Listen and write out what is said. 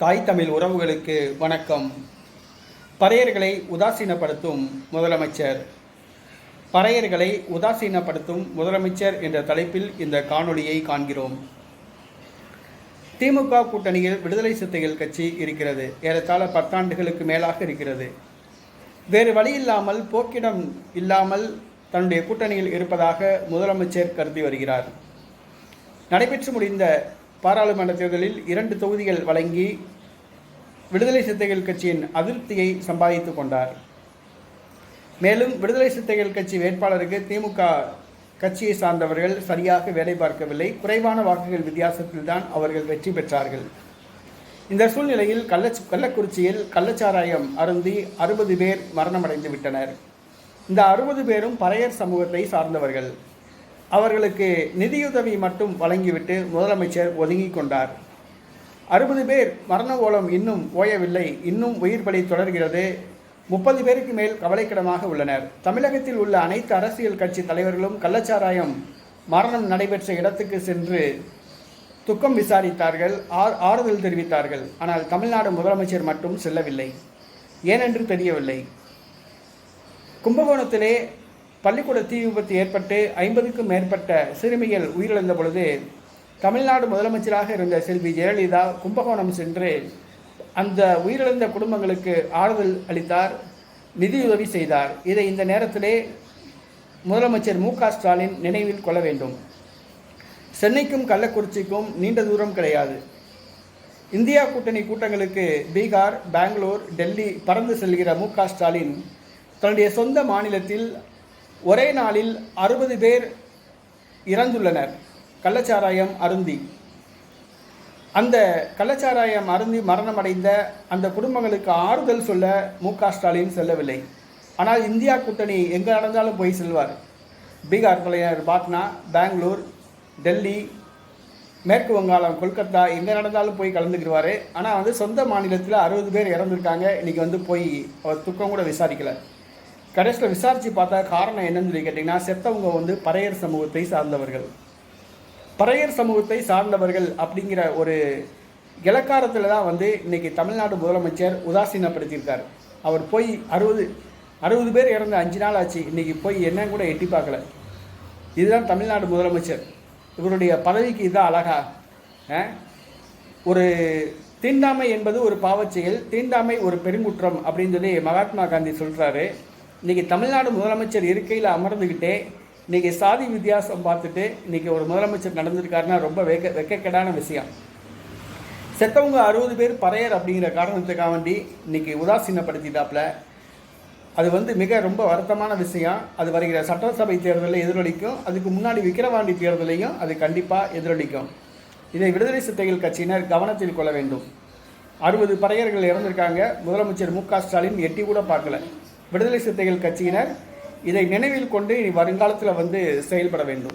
தாய் தமிழ் உறவுகளுக்கு வணக்கம். பறையர்களை உதாசீனப்படுத்தும் முதலமைச்சர். பறையர்களை உதாசீனப்படுத்தும் முதலமைச்சர் என்ற தலைப்பில் இந்த காணொளியை காண்கிறோம். திமுக கூட்டணியில் விடுதலை சிறுத்தைகள் கட்சி இருக்கிறது. ஏறத்தாழ 10 ஆண்டுகளுக்கு மேலாக இருக்கிறது. வேறு வழியில்லாமல் போக்கிடம் இல்லாமல் தன்னுடைய கூட்டணியில் இருப்பதாக முதலமைச்சர் கருதி வருகிறார். நடைபெற்று முடிந்த பாராளுமன்ற தேர்தலில் 2 தொகுதிகள் வழங்கி விடுதலை சிறுத்தைகள் கட்சியின் அதிருப்தியை சம்பாதித்து கொண்டார். மேலும் விடுதலை சிறுத்தைகள் கட்சி வேட்பாளருக்கு திமுக கட்சியை சார்ந்தவர்கள் சரியாக வேலை பார்க்கவில்லை. குறைவான வாக்குகள் வித்தியாசத்தில் தான் அவர்கள் வெற்றி பெற்றார்கள். இந்த சூழ்நிலையில் கள்ளக்குறிச்சியில் கள்ளச்சாராயம் அருந்தி 60 பேர் மரணமடைந்து விட்டனர். இந்த 60 பேரும் பறையர் சமூகத்தை சார்ந்தவர்கள். அவர்களுக்கு நிதியுதவி மட்டும் வழங்கிவிட்டு முதலமைச்சர் ஒதுங்கி கொண்டார். 60 பேர் மரண ஓலம் இன்னும் ஓயவில்லை. இன்னும் உயிர் பலி தொடர்கிறது. 30 பேருக்கு மேல் கவலைக்கிடமாக உள்ளனர். தமிழகத்தில் உள்ள அனைத்து அரசியல் கட்சி தலைவர்களும் கள்ளச்சாராயம் மரணம் நடைபெற்ற இடத்துக்கு சென்று துக்கம் விசாரித்தார்கள், ஆறுதல் தெரிவித்தார்கள். ஆனால் தமிழ்நாடு முதலமைச்சர் மட்டும் செல்லவில்லை. ஏனென்று தெரியவில்லை. கும்பகோணத்திலே பள்ளிக்கூட தீ விபத்து ஏற்பட்டு 50க்கும் மேற்பட்ட சிறுமிகள் உயிரிழந்த பொழுது தமிழ்நாடு முதலமைச்சராக இருந்த செல்வி ஜெயலலிதா கும்பகோணம் சென்று அந்த உயிரிழந்த குடும்பங்களுக்கு ஆறுதல் அளித்தார், நிதியுதவி செய்தார். இதை இந்த நேரத்திலே முதலமைச்சர் மு.க.ஸ்டாலின் நினைவில் கொள்ள வேண்டும். சென்னைக்கும் கள்ளக்குறிச்சிக்கும் நீண்ட தூரம் கிடையாது. இந்தியா கூட்டணி கூட்டங்களுக்கு பீகார், பெங்களூர், டெல்லி பறந்து செல்கிற மு.க.ஸ்டாலின் தன்னுடைய சொந்த மாநிலத்தில் ஒரே நாளில் 60 பேர் இறந்துள்ளனர் கள்ளச்சாராயம் அருந்தி. அந்த கள்ளச்சாராயம் அருந்தி மரணமடைந்த அந்த குடும்பங்களுக்கு ஆறுதல் சொல்ல மு.க.ஸ்டாலின் செல்லவில்லை. ஆனால் இந்தியா கூட்டணி எங்கே நடந்தாலும் போய் செல்வார். பீகார் தலைநகர் பாட்னா, பெங்களூர், டெல்லி, மேற்கு வங்காளம், கொல்கத்தா எங்கே நடந்தாலும் போய் கலந்துக்கிடுவார். ஆனால் சொந்த மாநிலத்தில் 60 பேர் இறந்துருக்காங்க. இன்றைக்கி போய் அவர் துக்கம் கூட விசாரிக்கலை. கடைசியில் விசாரித்து பார்த்தா காரணம் என்னன்னு சொல்லி கேட்டிங்கன்னா, செத்தவங்க பறையர் சமூகத்தை சார்ந்தவர்கள். பறையர் சமூகத்தை சார்ந்தவர்கள் அப்படிங்கிற ஒரு இலக்காரத்தில் தான் இன்றைக்கி தமிழ்நாடு முதலமைச்சர் உதாசீனப்படுத்தியிருக்கார். அவர் போய் 60 பேர் இறந்த 5 நாள் ஆச்சு. இன்றைக்கி போய் என்னன்னு கூட எட்டி பார்க்கல. இதுதான் தமிழ்நாடு முதலமைச்சர். இவருடைய பதவிக்கு இதுதான் அழகா? ஒரு தீண்டாமை என்பது ஒரு பாவச் செயல், தீண்டாமை ஒரு பெருங்குற்றம் அப்படின்னு சொல்லி மகாத்மா காந்தி சொல்கிறாரு. இன்றைக்கி தமிழ்நாடு முதலமைச்சர் இருக்கையில் அமர்ந்துக்கிட்டே இன்றைக்கி சாதி வித்தியாசம் பார்த்துட்டு இன்றைக்கி ஒரு முதலமைச்சர் நடந்திருக்காருன்னா ரொம்ப வெக்கக்கேடான விஷயம். செத்தவங்க 60 பேர் பறையர் அப்படிங்கிற காரணத்துக்காக வேண்டி இன்றைக்கி உதாசீனப்படுத்திட்டாப்புல. அது மிக ரொம்ப வருத்தமான விஷயம். அது வருகிற சட்டசபை தேர்தலில் எதிரொலிக்கும். அதுக்கு முன்னாடி விக்கிரவாண்டி தேர்தலையும் அது கண்டிப்பாக எதிரொலிக்கும். இதை விடுதலை சிறுத்தைகள் கட்சியினர் கவனத்தில் கொள்ள வேண்டும். 60 பறையர்கள் இறந்திருக்காங்க. முதலமைச்சர் மு.க.ஸ்டாலின் எட்டி கூட பார்க்கல. விடுதலை சிறுத்தைகள் கட்சியினர் இதை நினைவில் கொண்டு வருங்காலத்தில் செயல்பட வேண்டும்.